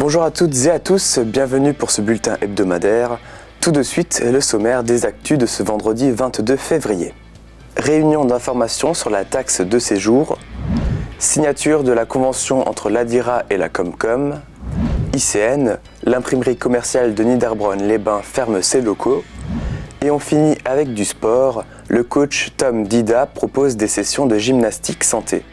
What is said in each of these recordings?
Bonjour à toutes et à tous, bienvenue pour ce bulletin hebdomadaire. Tout de suite, le sommaire des actus de ce vendredi 22 février. Réunion d'information sur la taxe de séjour, signature de la convention entre l'ADIRA et la Comcom, ICN, l'imprimerie commerciale de Niederbronn-les-Bains ferme ses locaux, et on finit avec du sport. Le coach Tom Dida propose des sessions de gymnastique santé.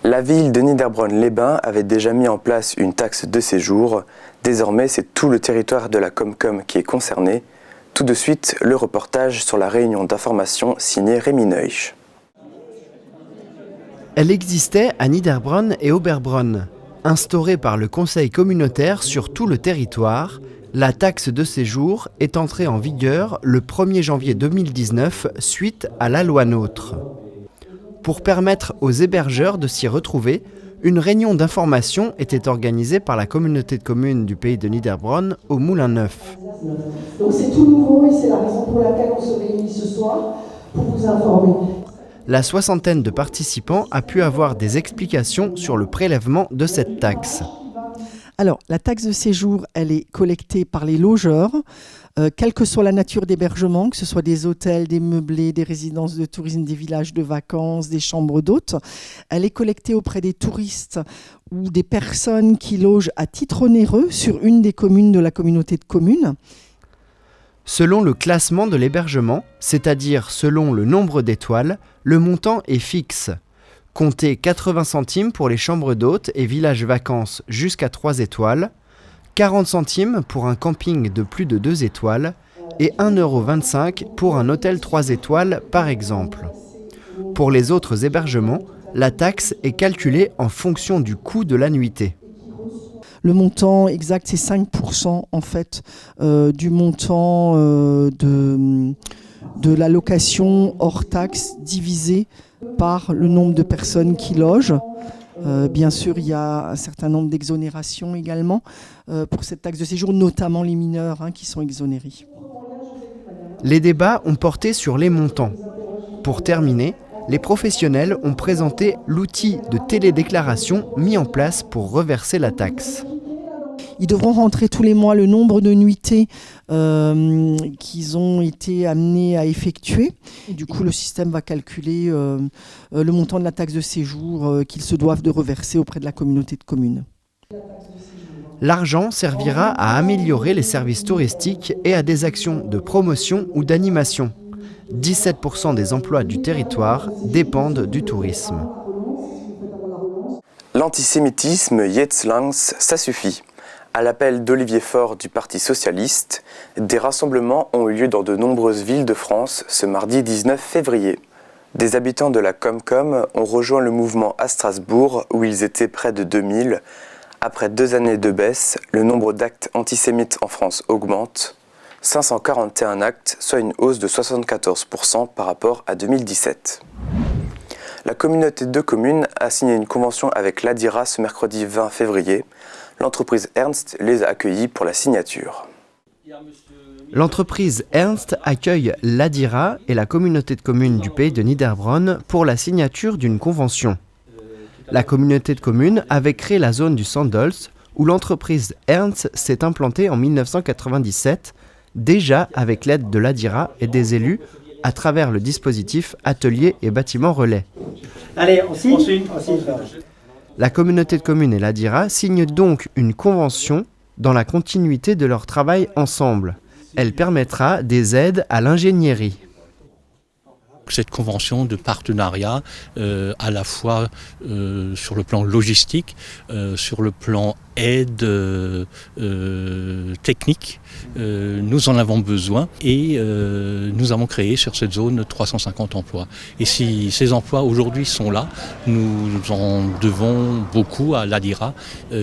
La ville de Niederbronn-les-Bains avait déjà mis en place une taxe de séjour. Désormais, c'est tout le territoire de la Comcom qui est concerné. Tout de suite, le reportage sur la réunion d'information signée Rémi Neusch. Elle existait à Niederbronn et Oberbronn. Instaurée par le conseil communautaire sur tout le territoire, la taxe de séjour est entrée en vigueur le 1er janvier 2019 suite à la loi NOTRe. Pour permettre aux hébergeurs de s'y retrouver, une réunion d'information était organisée par la communauté de communes du pays de Niederbronn au Moulin Neuf. Donc c'est tout nouveau et c'est la raison pour laquelle on se réunit ce soir pour vous informer. La soixantaine de participants a pu avoir des explications sur le prélèvement de cette taxe. Alors, la taxe de séjour, elle est collectée par les logeurs, quelle que soit la nature d'hébergement, que ce soit des hôtels, des meublés, des résidences de tourisme, des villages de vacances, des chambres d'hôtes. Elle est collectée auprès des touristes ou des personnes qui logent à titre onéreux sur une des communes de la communauté de communes. Selon le classement de l'hébergement, c'est-à-dire selon le nombre d'étoiles, le montant est fixe. Comptez 80 centimes pour les chambres d'hôtes et villages vacances jusqu'à 3 étoiles, 40 centimes pour un camping de plus de 2 étoiles et 1,25 € pour un hôtel 3 étoiles par exemple. Pour les autres hébergements, la taxe est calculée en fonction du coût de la nuitée. Le montant exact, c'est 5% en fait du montant de la location hors taxe divisé par le nombre de personnes qui logent. Bien sûr, il y a un certain nombre d'exonérations également pour cette taxe de séjour, notamment les mineurs qui sont exonérés. Les débats ont porté sur les montants. Pour terminer, les professionnels ont présenté l'outil de télédéclaration mis en place pour reverser la taxe. Ils devront rentrer tous les mois le nombre de nuitées qu'ils ont été amenés à effectuer. Du coup, le système va calculer le montant de la taxe de séjour qu'ils se doivent de reverser auprès de la communauté de communes. L'argent servira à améliorer les services touristiques et à des actions de promotion ou d'animation. 17% des emplois du territoire dépendent du tourisme. L'antisémitisme, jetzt langt's, ça suffit. À l'appel d'Olivier Faure du Parti socialiste, des rassemblements ont eu lieu dans de nombreuses villes de France ce mardi 19 février. Des habitants de la Comcom ont rejoint le mouvement à Strasbourg où ils étaient près de 2000. Après 2 années de baisse, le nombre d'actes antisémites en France augmente. 541 actes, soit une hausse de 74% par rapport à 2017. La communauté de communes a signé une convention avec l'ADIRA ce mercredi 20 février. L'entreprise Ernst les a accueillis pour la signature. L'entreprise Ernst accueille l'ADIRA et la communauté de communes du pays de Niederbronn pour la signature d'une convention. La communauté de communes avait créé la zone du Sandholz où l'entreprise Ernst s'est implantée en 1997, déjà avec l'aide de l'ADIRA et des élus à travers le dispositif Ateliers et Bâtiments Relais. Allez, on signe. La communauté de communes et l'ADIRA signent donc une convention dans la continuité de leur travail ensemble. Elle permettra des aides à l'ingénierie. Cette convention de partenariat, à la fois sur le plan logistique, sur le plan aide technique, nous en avons besoin et nous avons créé sur cette zone 350 emplois. Et si ces emplois aujourd'hui sont là, nous en devons beaucoup à l'ADIRA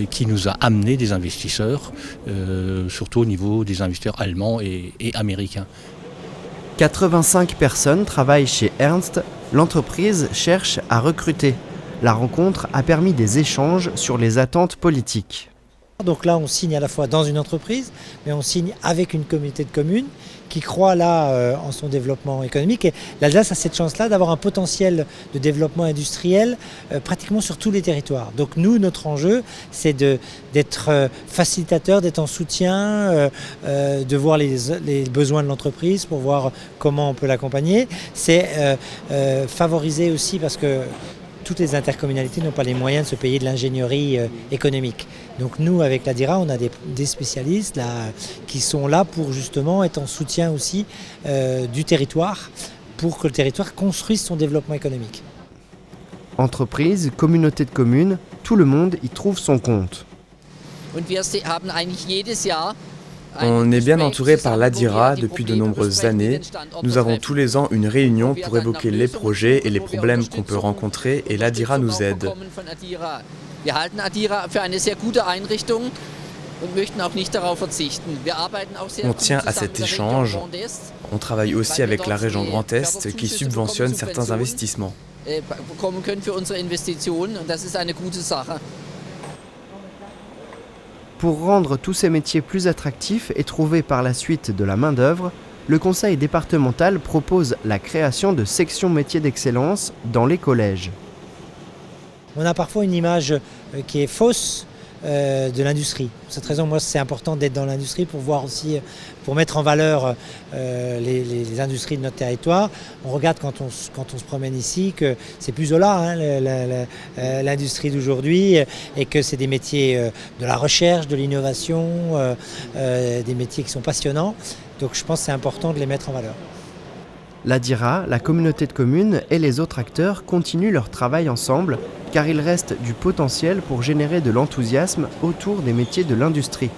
qui nous a amené des investisseurs, surtout au niveau des investisseurs allemands et américains. 85 personnes travaillent chez Ernst. L'entreprise cherche à recruter. La rencontre a permis des échanges sur les attentes politiques. Donc là, on signe à la fois dans une entreprise, mais on signe avec une communauté de communes qui croit là en son développement économique. Et l'Alsace a cette chance-là d'avoir un potentiel de développement industriel pratiquement sur tous les territoires. Donc nous, notre enjeu, c'est d'être facilitateur, d'être en soutien, de voir les besoins de l'entreprise pour voir comment on peut l'accompagner. C'est favoriser aussi parce que toutes les intercommunalités n'ont pas les moyens de se payer de l'ingénierie économique. Donc nous, avec l'Adira, on a des spécialistes là, qui sont là pour justement être en soutien aussi du territoire, pour que le territoire construise son développement économique. Entreprises, communautés de communes, tout le monde y trouve son compte. On est bien entouré par l'Adira depuis de nombreuses années. Nous avons tous les ans une réunion pour évoquer les projets et les problèmes qu'on peut rencontrer et l'Adira nous aide. On tient à cet échange. On travaille aussi avec la région Grand Est qui subventionne certains investissements. Pour rendre tous ces métiers plus attractifs et trouver par la suite de la main-d'œuvre, le conseil départemental propose la création de sections métiers d'excellence dans les collèges. On a parfois une image qui est fausse de l'industrie. Pour cette raison, moi, c'est important d'être dans l'industrie pour voir aussi, pour mettre en valeur les industries de notre territoire. On regarde quand on se promène ici que c'est plus Zola, l'industrie d'aujourd'hui, et que c'est des métiers de la recherche, de l'innovation, des métiers qui sont passionnants. Donc je pense que c'est important de les mettre en valeur. L'Adira, la communauté de communes et les autres acteurs continuent leur travail ensemble car il reste du potentiel pour générer de l'enthousiasme autour des métiers de l'industrie.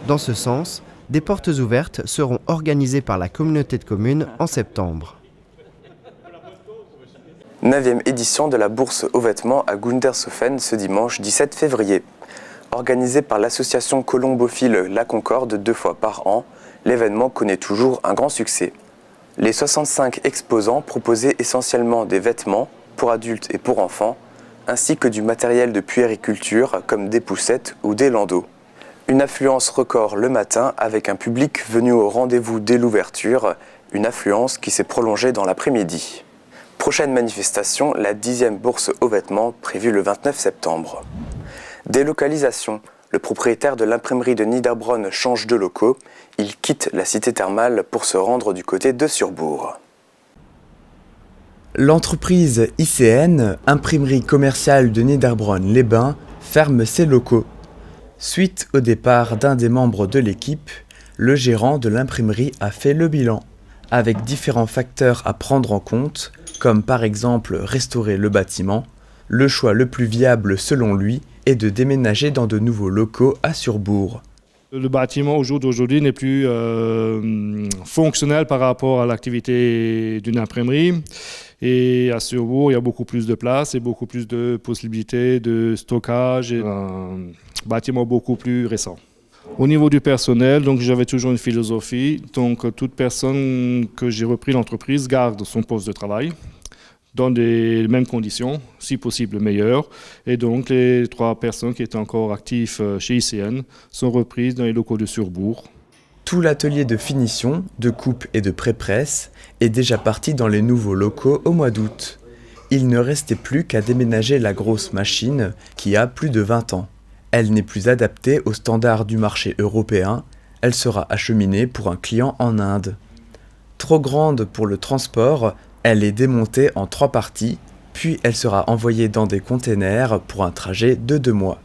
Dans ce sens, des portes ouvertes seront organisées par la communauté de communes en septembre. 9e édition de la bourse aux vêtements à Gundershofen ce dimanche 17 février. Organisée par l'association colombophile La Concorde 2 fois par an, l'événement connaît toujours un grand succès. Les 65 exposants proposaient essentiellement des vêtements pour adultes et pour enfants, ainsi que du matériel de puériculture comme des poussettes ou des landaux. Une affluence record le matin avec un public venu au rendez-vous dès l'ouverture, une affluence qui s'est prolongée dans l'après-midi. Prochaine manifestation, la 10e bourse aux vêtements prévue le 29 septembre. Délocalisation. Le propriétaire de l'imprimerie de Niederbronn change de locaux. Il quitte la cité thermale pour se rendre du côté de Surbourg. L'entreprise ICN, imprimerie commerciale de Niederbronn-les-Bains, ferme ses locaux. Suite au départ d'un des membres de l'équipe, le gérant de l'imprimerie a fait le bilan, avec différents facteurs à prendre en compte, comme par exemple restaurer le bâtiment. Le choix le plus viable selon lui est de déménager dans de nouveaux locaux à Surbourg. Le bâtiment au jour d'aujourd'hui n'est plus fonctionnel par rapport à l'activité d'une imprimerie. Et à Surbourg, il y a beaucoup plus de place et beaucoup plus de possibilités de stockage et un bâtiment beaucoup plus récent. Au niveau du personnel, donc j'avais toujours une philosophie. Donc toute personne que j'ai repris l'entreprise garde son poste de travail dans les mêmes conditions, si possible meilleures. Et donc les 3 personnes qui étaient encore actives chez ICN sont reprises dans les locaux de Surbourg. Tout l'atelier de finition, de coupe et de pré-presse est déjà parti dans les nouveaux locaux au mois d'août. Il ne restait plus qu'à déménager la grosse machine qui a plus de 20 ans. Elle n'est plus adaptée aux standards du marché européen. Elle sera acheminée pour un client en Inde. Trop grande pour le transport, elle est démontée en 3 parties, puis elle sera envoyée dans des containers pour un trajet de 2 mois.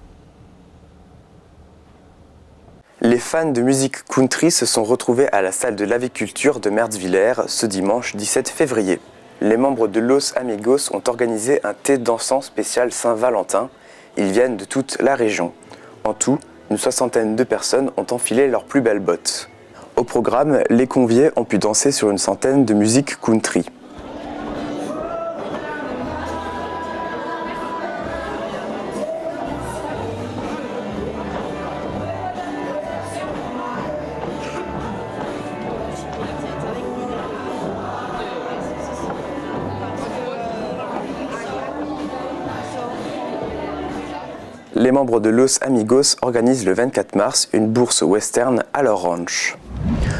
Les fans de musique country se sont retrouvés à la salle de l'aviculture de Merzwiller ce dimanche 17 février. Les membres de Los Amigos ont organisé un thé dansant spécial Saint-Valentin. Ils viennent de toute la région. En tout, une 60aine de personnes ont enfilé leurs plus belles bottes. Au programme, les conviés ont pu danser sur une centaine de musiques country. Les membres de Los Amigos organisent le 24 mars une bourse western à leur ranch.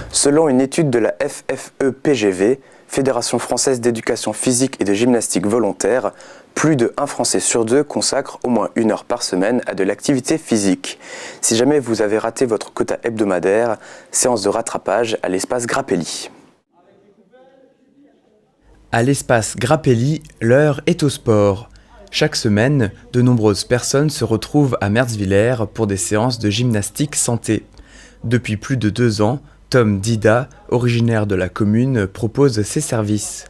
Selon une étude de la FFE-PGV, Fédération française d'éducation physique et de gymnastique volontaire, plus de 1 Français sur 2 consacre au moins 1 heure par semaine à de l'activité physique. Si jamais vous avez raté votre quota hebdomadaire, séance de rattrapage à l'espace Grappelli. À l'espace Grappelli, l'heure est au sport. Chaque semaine, de nombreuses personnes se retrouvent à Merzwiller pour des séances de gymnastique santé. Depuis plus de 2 ans, Tom Dida, originaire de la commune, propose ses services.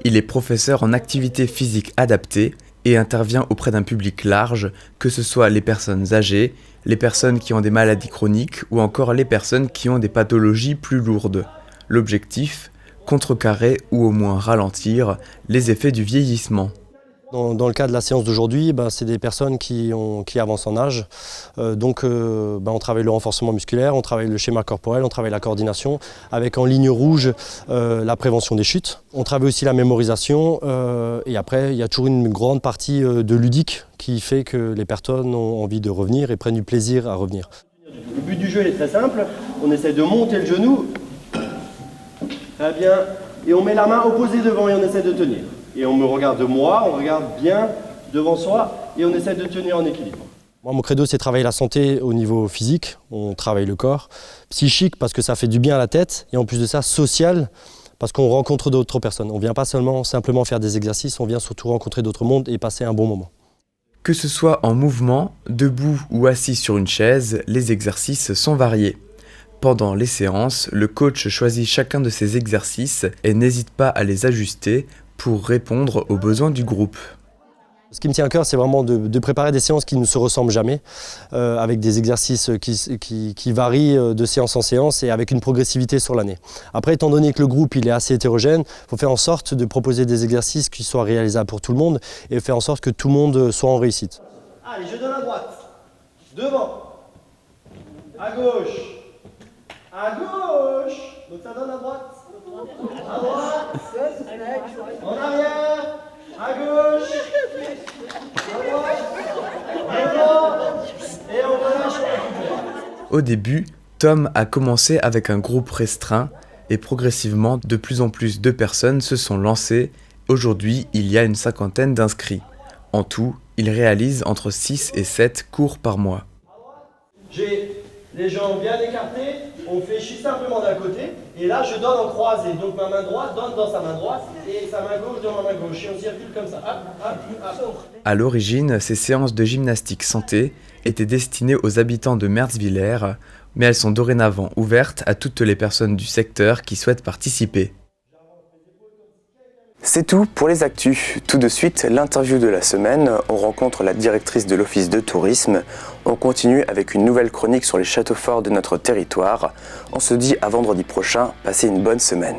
Il est professeur en activité physique adaptée et intervient auprès d'un public large, que ce soit les personnes âgées, les personnes qui ont des maladies chroniques ou encore les personnes qui ont des pathologies plus lourdes. L'objectif, contrecarrer ou au moins ralentir les effets du vieillissement. Dans le cas de la séance d'aujourd'hui, c'est des personnes qui avancent en âge. On travaille le renforcement musculaire, on travaille le schéma corporel, on travaille la coordination, avec en ligne rouge la prévention des chutes. On travaille aussi la mémorisation et après il y a toujours une grande partie de ludique qui fait que les personnes ont envie de revenir et prennent du plaisir à revenir. Le but du jeu est très simple, on essaie de monter le genou, très bien, et on met la main opposée devant et on essaie de tenir. Et on me regarde de moi, on regarde bien devant soi et on essaie de tenir en équilibre. Moi, mon credo, c'est travailler la santé au niveau physique, on travaille le corps, psychique parce que ça fait du bien à la tête et en plus de ça, social parce qu'on rencontre d'autres personnes. On ne vient pas simplement faire des exercices, on vient surtout rencontrer d'autres mondes et passer un bon moment. Que ce soit en mouvement, debout ou assis sur une chaise, les exercices sont variés. Pendant les séances, le coach choisit chacun de ces exercices et n'hésite pas à les ajuster pour répondre aux besoins du groupe. Ce qui me tient à cœur, c'est vraiment de préparer des séances qui ne se ressemblent jamais, avec des exercices qui varient de séance en séance et avec une progressivité sur l'année. Après, étant donné que le groupe il est assez hétérogène, il faut faire en sorte de proposer des exercices qui soient réalisables pour tout le monde et faire en sorte que tout le monde soit en réussite. Allez, je donne à droite, devant, à gauche, donc ça donne à droite. À droite, en arrière, à gauche, à droite, devant, et on relâche. Au début, Tom a commencé avec un groupe restreint et progressivement de plus en plus de personnes se sont lancées. Aujourd'hui, il y a une 50aine d'inscrits. En tout, il réalise entre 6 et 7 cours par mois. J'ai les jambes bien écartées, on fait juste simplement d'un côté, et là je donne en croisé, donc ma main droite donne dans sa main droite, et sa main gauche dans ma main gauche, et on circule comme ça, hop. À l'origine, ces séances de gymnastique santé étaient destinées aux habitants de Merzwiller, mais elles sont dorénavant ouvertes à toutes les personnes du secteur qui souhaitent participer. C'est tout pour les actus. Tout de suite, l'interview de la semaine. On rencontre la directrice de l'Office de tourisme. On continue avec une nouvelle chronique sur les châteaux forts de notre territoire. On se dit à vendredi prochain. Passez une bonne semaine.